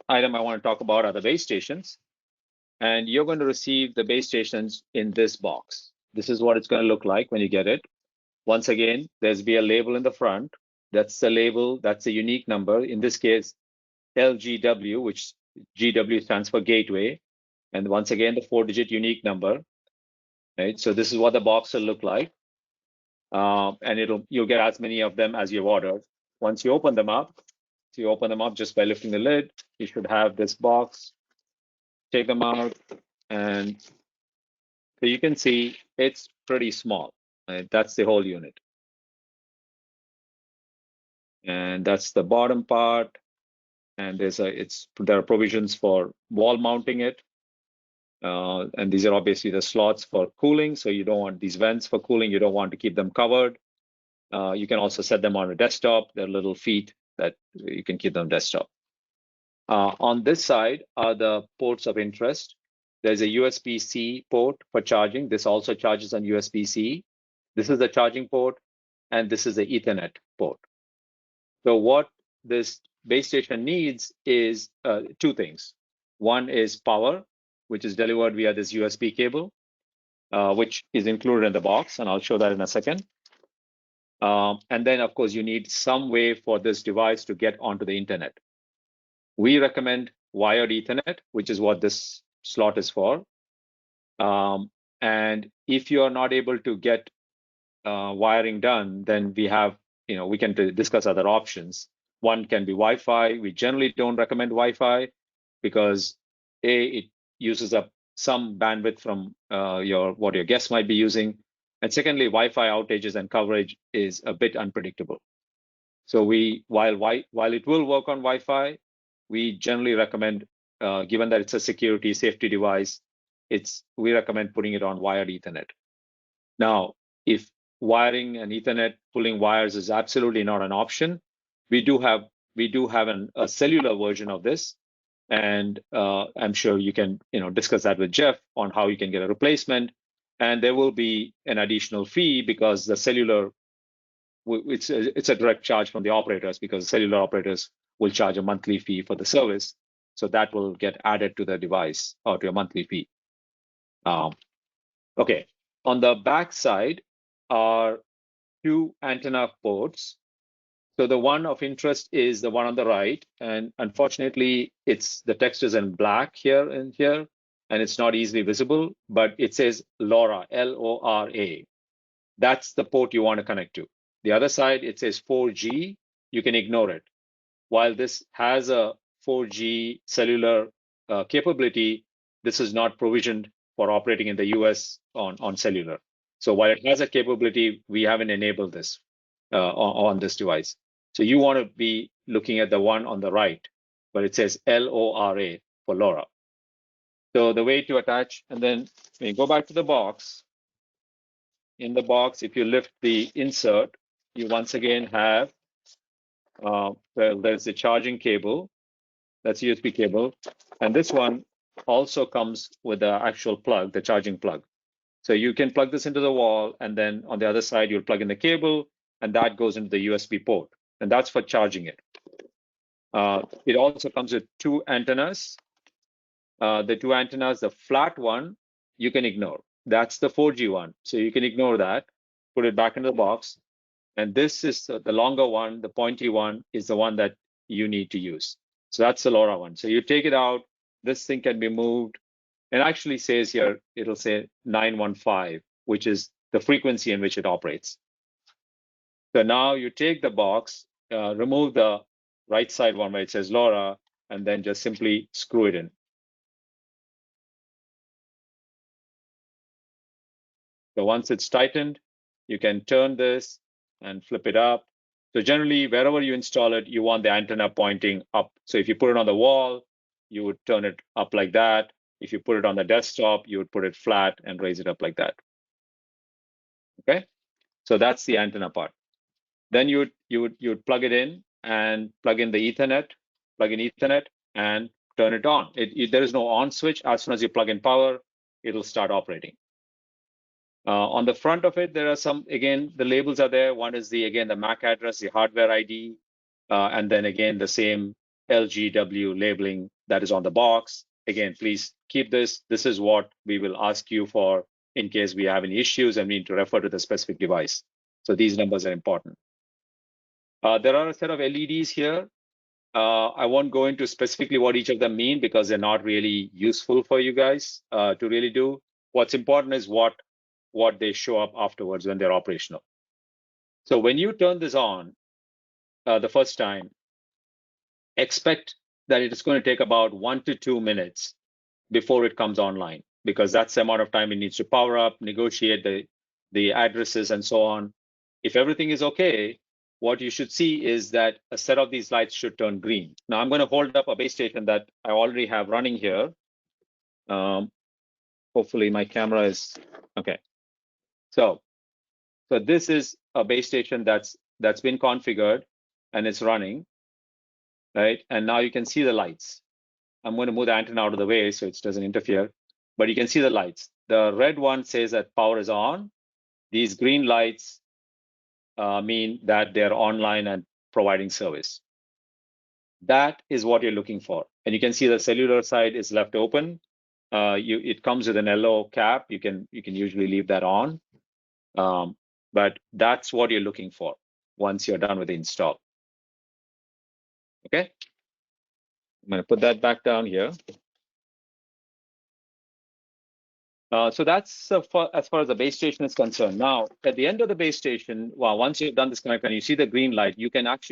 item I want to talk about are the base stations. And you're going to receive the base stations in this box. This is what it's going to look like when you get it. Once again, there's be a label in the front. That's the label, that's a unique number. In this case, LGW, which GW stands for gateway. And once again, the 4-digit unique number. Right? So this is what the box will look like. And you'll get as many of them as you've ordered. Once you open them up, just by lifting the lid, you should have this box. Take them out, and so you can see it's pretty small. Right? That's the whole unit. And that's the bottom part. And there are provisions for wall mounting it. And these are obviously the slots for cooling. So you don't want these vents for cooling. You don't want to keep them covered. You can also set them on a desktop. They're little feet that you can keep them desktop. On this side are the ports of interest. There's a USB-C port for charging. This also charges on USB-C. This is the charging port, and this is the Ethernet port. So what this base station needs is two things. One is power, which is delivered via this USB cable, which is included in the box, and I'll show that in a second. And then, of course, you need some way for this device to get onto the internet. We recommend wired Ethernet, which is what this slot is for. And if you are not able to get wiring done, then we can discuss other options. One can be Wi-Fi. We generally don't recommend Wi-Fi because it uses up some bandwidth from what your guests might be using. And secondly, Wi-Fi outages and coverage is a bit unpredictable. So while it will work on Wi-Fi, we generally recommend, given that it's a security safety device, we recommend putting it on wired Ethernet. Now, if wiring and Ethernet pulling wires is absolutely not an option, we do have a cellular version of this, and I'm sure you can discuss that with Jeff on how you can get a replacement. And there will be an additional fee because the cellular, it's a direct charge from the operators, because cellular operators will charge a monthly fee for the service. So that will get added to the device or to a monthly fee. Okay, on the back side are two antenna ports. So the one of interest is the one on the right, and unfortunately, the text is in black here and here, and it's not easily visible, but it says LoRa, L-O-R-A. That's the port you want to connect to. The other side, it says 4G. You can ignore it. While this has a 4G cellular capability, this is not provisioned for operating in the US on cellular. So while it has a capability, we haven't enabled this on this device. So you want to be looking at the one on the right, where it says LoRa for LoRa. So the way to attach, and then when you go back to the box, in the box, if you lift the insert, you once again have, there's the charging cable, that's USB cable. And this one also comes with the actual plug, the charging plug. So you can plug this into the wall, and then on the other side, you'll plug in the cable, and that goes into the USB port. And that's for charging it. It also comes with two antennas. The two antennas, the flat one, you can ignore. That's the 4G one. So you can ignore that, put it back into the box. And this is the longer one, the pointy one is the one that you need to use. So that's the LoRa one. So you take it out, this thing can be moved. It actually says here, it'll say 915, which is the frequency in which it operates. So now you take the box, remove the right side one where it says LoRa, and then just simply screw it in. So once it's tightened, you can turn this and flip it up. So generally, wherever you install it, you want the antenna pointing up. So if you put it on the wall, you would turn it up like that. If you put it on the desktop, you would put it flat and raise it up like that. Okay, so that's the antenna part. Then you would plug it in and plug in the Ethernet, and turn it on. There is no on switch. As soon as you plug in power, it'll start operating. On the front of it, there are some, again, the labels are there. One is the MAC address, the hardware ID, and then again, the same LGW labeling that is on the box. Again, please keep this. This is what we will ask you for in case we have any issues and we need to refer to the specific device. So these numbers are important. There are a set of LEDs here. I won't go into specifically what each of them mean because they're not really useful for you guys to really do. What's important is what they show up afterwards when they're operational. So when you turn this on the first time, expect that it is going to take about 1 to 2 minutes before it comes online, because that's the amount of time it needs to power up, negotiate the addresses and so on. If everything is okay, what you should see is that a set of these lights should turn green. Now I'm going to hold up a base station that I already have running here. Hopefully my camera is okay. So this is a base station that's been configured and it's running, right? And now you can see the lights. I'm going to move the antenna out of the way so it doesn't interfere, but you can see the lights. The red one says that power is on. These green lights mean that they're online and providing service. That is what you're looking for. And you can see the cellular side is left open. It comes with an LO cap. You can usually leave that on. But that's what you're looking for once you're done with the install. Okay. I'm going to put that back down here. So that's as far as the base station is concerned. Now, at the end of the base station, well, once you've done this connect and you see the green light, you can actually